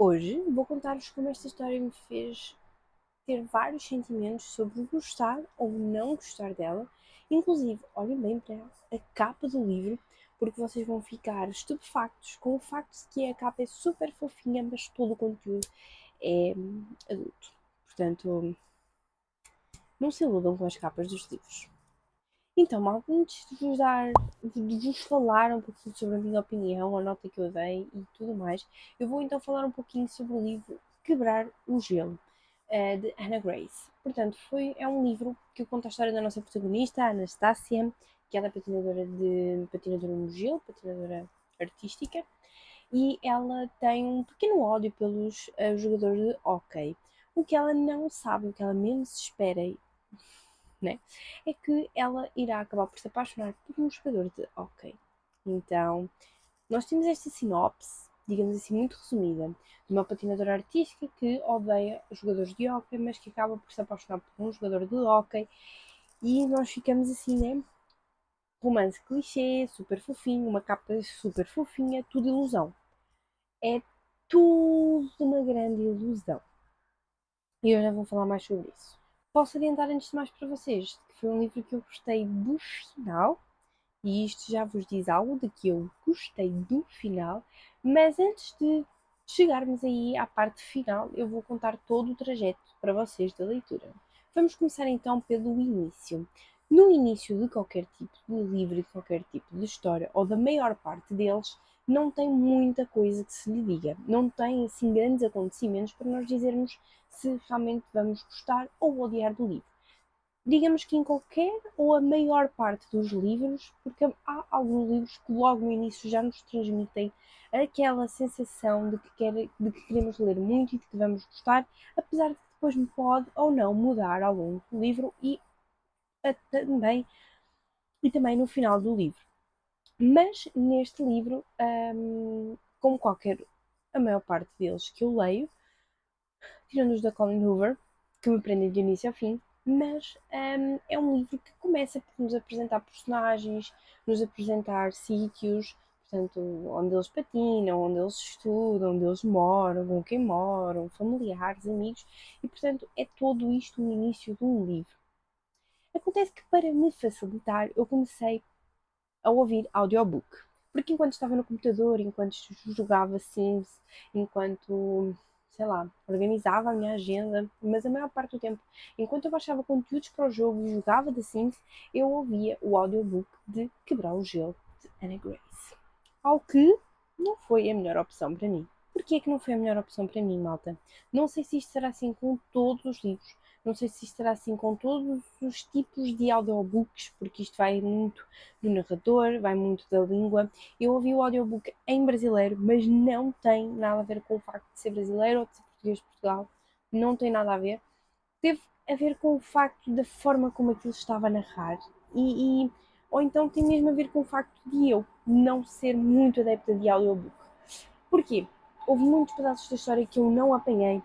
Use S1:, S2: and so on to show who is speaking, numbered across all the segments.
S1: Hoje vou contar-vos como esta história me fez ter vários sentimentos sobre gostar ou não gostar dela. Inclusive, olhem bem para a capa do livro, porque vocês vão ficar estupefactos com o facto de que a capa é super fofinha, mas todo o conteúdo é adulto. Portanto, não se iludam com as capas dos livros. Então, malta, antes de vos falar um pouquinho sobre a minha opinião, a nota que eu dei e tudo mais, eu vou então falar um pouquinho sobre o livro Quebrar o Gelo, de Anna Grace. Portanto, é um livro que conta a história da nossa protagonista, a Anastácia, que ela é patinadora no gelo, patinadora artística, e ela tem um pequeno ódio pelos jogadores de hóquei. O que ela não sabe, o que ela menos espera, né, é que ela irá acabar por se apaixonar por um jogador de hóquei. Então, nós temos esta sinopse, digamos assim, muito resumida, de uma patinadora artística que odeia jogadores de hóquei, mas que acaba por se apaixonar por um jogador de hóquei, e nós ficamos assim, né? Romance clichê, super fofinho, uma capa super fofinha, tudo ilusão. É tudo uma grande ilusão. E eu já vou falar mais sobre isso. Posso adiantar antes de mais para vocês que foi um livro que eu gostei do final, e isto já vos diz algo de que eu gostei do final, mas antes de chegarmos aí à parte final, eu vou contar todo o trajeto para vocês da leitura. Vamos começar então pelo início. No início de qualquer tipo de livro, de qualquer tipo de história, ou da maior parte deles, não tem muita coisa que se lhe diga. Não tem assim grandes acontecimentos para nós dizermos se realmente vamos gostar ou odiar do livro. Digamos que em qualquer ou a maior parte dos livros, porque há alguns livros que logo no início já nos transmitem aquela sensação de que queremos ler muito e de que vamos gostar, apesar de que depois pode ou não mudar ao longo do livro também, e também no final do livro. Mas neste livro, como qualquer, a maior parte deles que eu leio, tirando os da Colin Hoover, que me prendem de início ao fim, mas é um livro que começa por nos apresentar personagens, nos apresentar sítios, portanto, onde eles patinam, onde eles estudam, onde eles moram, com quem moram, familiares, amigos, e portanto é todo isto o início de um livro. Acontece que para me facilitar, eu comecei a ouvir audiobook. Porque enquanto estava no computador, enquanto jogava Sims, enquanto, sei lá, organizava a minha agenda, mas a maior parte do tempo, enquanto eu baixava conteúdos para o jogo e jogava The Sims, eu ouvia o audiobook de Quebrar o Gelo, de Anna Grace. Ao que não foi a melhor opção para mim. Porquê é que não foi a melhor opção para mim, malta? Não sei se isto será assim com todos os livros, não sei se isto será assim com todos os tipos de audiobooks, porque isto vai muito do narrador, vai muito da língua. Eu ouvi o audiobook em brasileiro, mas não tem nada a ver com o facto de ser brasileiro ou de ser português de Portugal. Não tem nada a ver. Teve a ver com o facto da forma como aquilo estava a narrar. Ou então tem mesmo a ver com o facto de eu não ser muito adepta de audiobook. Porquê? Houve muitos pedaços da história que eu não apanhei.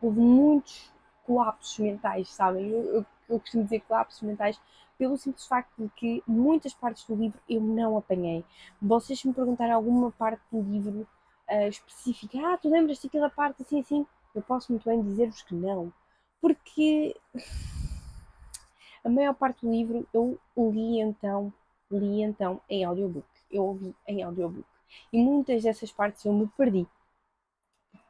S1: Houve muitos colapsos mentais, sabem? Eu costumo dizer colapsos mentais pelo simples facto de que muitas partes do livro eu não apanhei. Vocês se me perguntarem alguma parte do livro específica, tu lembras daquela parte assim assim? Eu posso muito bem dizer-vos que não. Porque a maior parte do livro eu li então em audiobook. Eu ouvi em audiobook. E muitas dessas partes eu me perdi.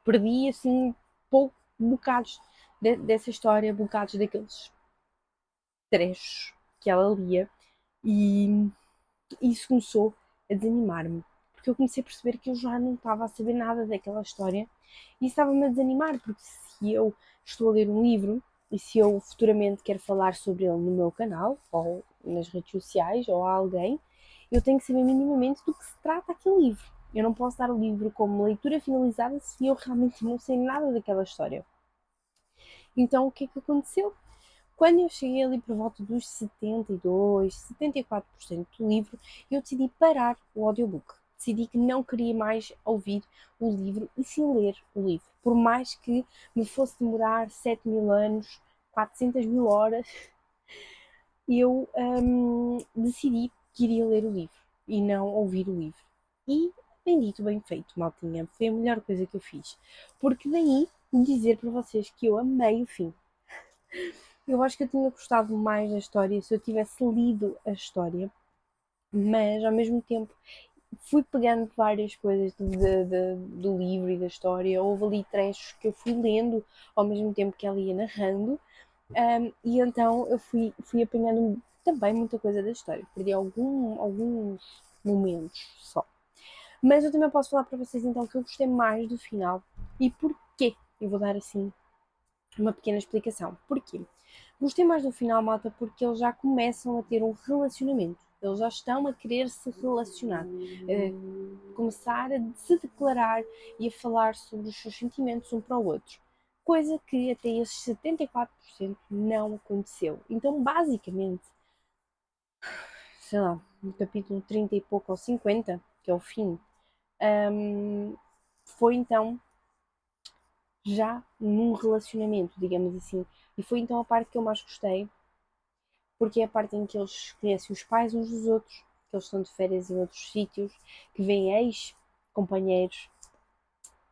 S1: Perdi assim pouco, bocados dessa história, bocados daqueles trechos que ela lia, e isso começou a desanimar-me, porque eu comecei a perceber que eu já não estava a saber nada daquela história e estava-me a desanimar, porque se eu estou a ler um livro e se eu futuramente quero falar sobre ele no meu canal ou nas redes sociais ou a alguém, eu tenho que saber minimamente do que se trata aquele livro. Eu não posso dar o livro como leitura finalizada se eu realmente não sei nada daquela história. Então o que é que aconteceu? Quando eu cheguei ali por volta dos 72, 74% do livro, eu decidi parar o audiobook. Decidi que não queria mais ouvir o livro e sim ler o livro. Por mais que me fosse demorar 7.000 anos, 400.000 horas, eu decidi que iria ler o livro e não ouvir o livro. E bem dito, bem feito, maltinha. Foi a melhor coisa que eu fiz. Porque daí dizer para vocês que eu amei o fim. Eu acho que eu tinha gostado mais da história se eu tivesse lido a história, mas ao mesmo tempo fui pegando várias coisas do livro e da história. Houve ali trechos que eu fui lendo ao mesmo tempo que ela ia narrando, e então eu fui apanhando também muita coisa da história. Perdi alguns momentos só. Mas eu também posso falar para vocês então que eu gostei mais do final. E porquê? Eu vou dar assim uma pequena explicação. Porquê? Gostei mais do final, malta, porque eles já começam a ter um relacionamento. Eles já estão a querer se relacionar, a começar a se declarar e a falar sobre os seus sentimentos um para o outro. Coisa que até esses 74% não aconteceu. Então, basicamente, sei lá, no capítulo 30 e pouco ou 50, que é o fim, foi então já num relacionamento, digamos assim. E foi então a parte que eu mais gostei, porque é a parte em que eles conhecem os pais uns dos outros, que eles estão de férias em outros sítios, que vêm ex-companheiros.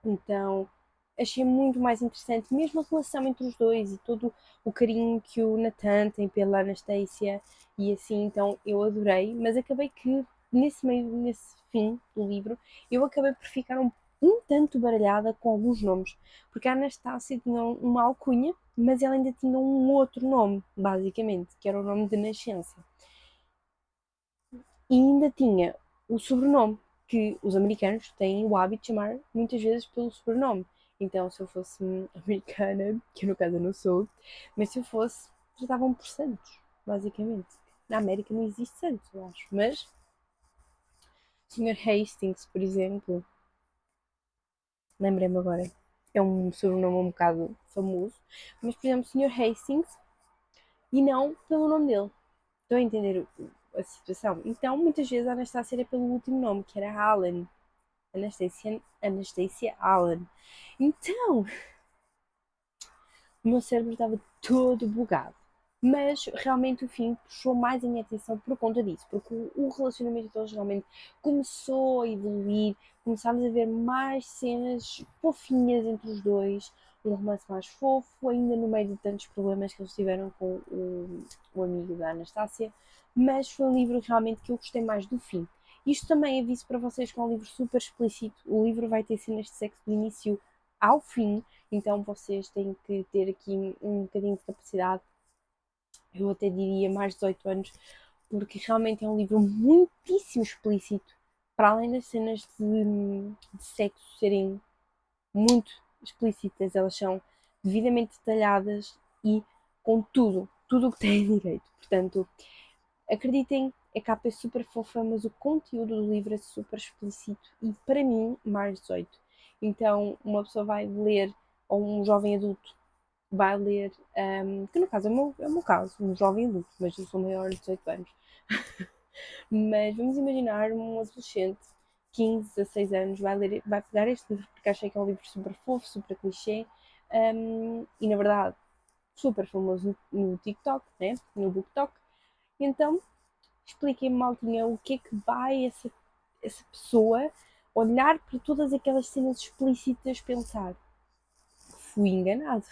S1: Então achei muito mais interessante, mesmo a relação entre os dois e todo o carinho que o Nathan tem pela Anastasia e assim, então eu adorei, mas acabei que nesse fim do livro, eu acabei por ficar um tanto baralhada com alguns nomes, porque a Anastasia tinha uma alcunha, mas ela ainda tinha um outro nome, basicamente, que era o nome de nascença. E ainda tinha o sobrenome, que os americanos têm o hábito de chamar muitas vezes pelo sobrenome. Então, se eu fosse americana, que no caso eu não sou, mas se eu fosse, tratavam por Santos, basicamente. Na América não existe Santos, eu acho. Mas, o Sr. Hastings, por exemplo, lembrei-me agora, é um sobrenome um bocado famoso, mas, por exemplo, o Sr. Hastings, e não pelo nome dele. Estou a entender a situação. Então, muitas vezes a Anastasia era pelo último nome, que era Alan. Anastasia Allen. Então, o meu cérebro estava todo bugado. Mas realmente o fim puxou mais a minha atenção por conta disso, porque o relacionamento deles realmente começou a evoluir, começámos a ver mais cenas fofinhas entre os dois, um romance mais fofo, ainda no meio de tantos problemas que eles tiveram com o amigo da Anastácia, mas foi um livro realmente que eu gostei mais do fim. Isto também aviso para vocês que é um livro super explícito, o livro vai ter cenas de sexo do início ao fim, então vocês têm que ter aqui um bocadinho de capacidade, eu até diria mais de 18 anos, porque realmente é um livro muitíssimo explícito, para além das cenas de sexo serem muito explícitas, elas são devidamente detalhadas e com tudo o que têm direito. Portanto, acreditem, a capa é super fofa, mas o conteúdo do livro é super explícito e para mim mais 18. Então uma pessoa vai ler, ou um jovem adulto vai ler, que no caso é o meu caso, um jovem adulto, mas eu sou maior de 18 anos. Mas vamos imaginar um adolescente, 15, 16 anos, vai pegar este livro porque acha que é um livro super fofo, super clichê, e na verdade super famoso no TikTok, né? No BookTok. Então expliquem-me, maltinha, o que é que vai essa pessoa olhar para todas aquelas cenas explícitas pensar: fui enganado.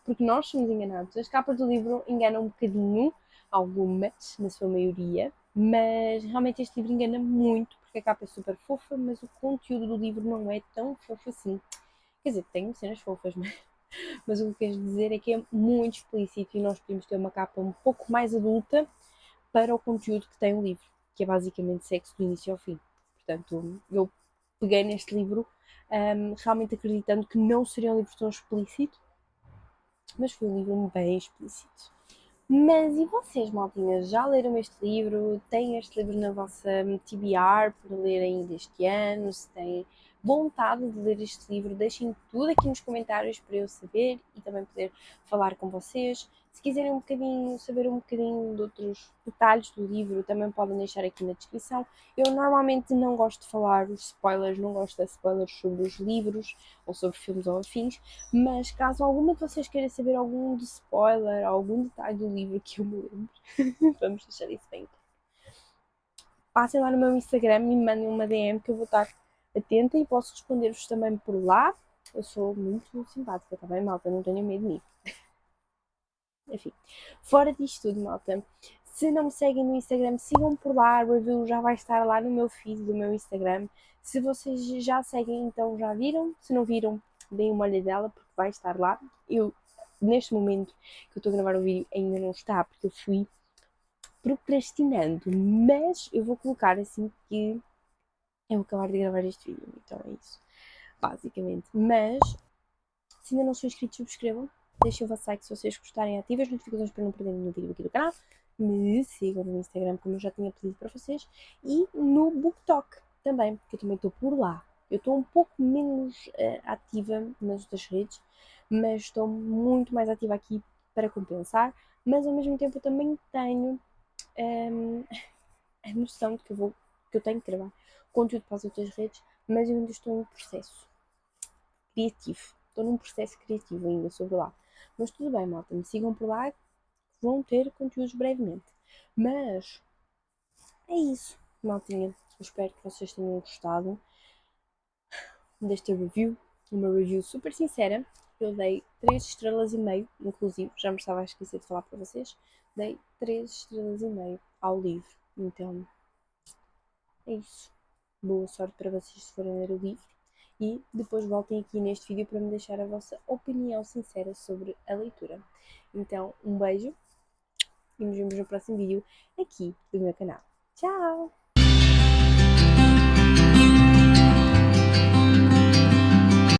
S1: Porque nós somos enganados. As capas do livro enganam um bocadinho, algumas, na sua maioria, mas realmente este livro engana muito, porque a capa é super fofa, mas o conteúdo do livro não é tão fofo assim. Quer dizer, tem cenas fofas, mas o que quero dizer é que é muito explícito e nós podemos ter uma capa um pouco mais adulta para o conteúdo que tem o livro, que é basicamente sexo do início ao fim. Portanto, eu peguei neste livro realmente acreditando que não seria um livro tão explícito, mas foi um livro bem explícito. Mas e vocês, maltinhas, já leram este livro? Têm este livro na vossa TBR para ler ainda este ano? Se têm vontade de ler este livro, deixem tudo aqui nos comentários para eu saber e também poder falar com vocês. Se quiserem saber um bocadinho de outros detalhes do livro, também podem deixar aqui na descrição. Eu normalmente não gosto de falar os spoilers, não gosto de spoilers sobre os livros ou sobre filmes ou afins, mas caso alguma de vocês queira saber algum de spoiler, algum detalhe do livro que eu me lembro, vamos deixar isso bem. Passem lá no meu Instagram e me mandem uma DM que eu vou estar atenta e posso responder-vos também por lá. Eu sou muito simpática, tá bem, malta? Não tenho medo de mim. Enfim, fora disto tudo, malta, se não me seguem no Instagram, sigam por lá, a review já vai estar lá no meu feed do meu Instagram. Se vocês já seguem, então já viram. Se não viram, deem uma olhadela, porque vai estar lá. Eu, neste momento que eu estou a gravar o vídeo, ainda não está, porque eu fui procrastinando, mas eu vou colocar assim que eu acabar de gravar este vídeo. Então é isso, basicamente. Mas, se ainda não são inscritos, subscrevam. Deixem o vosso like se vocês gostarem, ativem as notificações para não perderem nenhum vídeo aqui do canal. Me sigam no Instagram, como eu já tinha pedido para vocês. E no BookTok também, porque eu também estou por lá. Eu estou um pouco menos ativa nas outras redes, mas estou muito mais ativa aqui para compensar. Mas ao mesmo tempo eu também tenho a noção de que eu tenho que gravar conteúdo para as outras redes, mas eu ainda estou em processo criativo. Estou num processo criativo ainda sobre lá. Mas tudo bem, malta. Me sigam por lá, vão ter conteúdos brevemente. Mas é isso, maltinha. Eu espero que vocês tenham gostado desta review. Uma review super sincera. Eu dei 3 estrelas e meio, inclusive, já me estava a esquecer de falar para vocês. Dei 3 estrelas e meio ao livro. Então, é isso. Boa sorte para vocês se forem ler o livro. E depois voltem aqui neste vídeo para me deixar a vossa opinião sincera sobre a leitura. Então, um beijo e nos vemos no próximo vídeo aqui do meu canal. Tchau!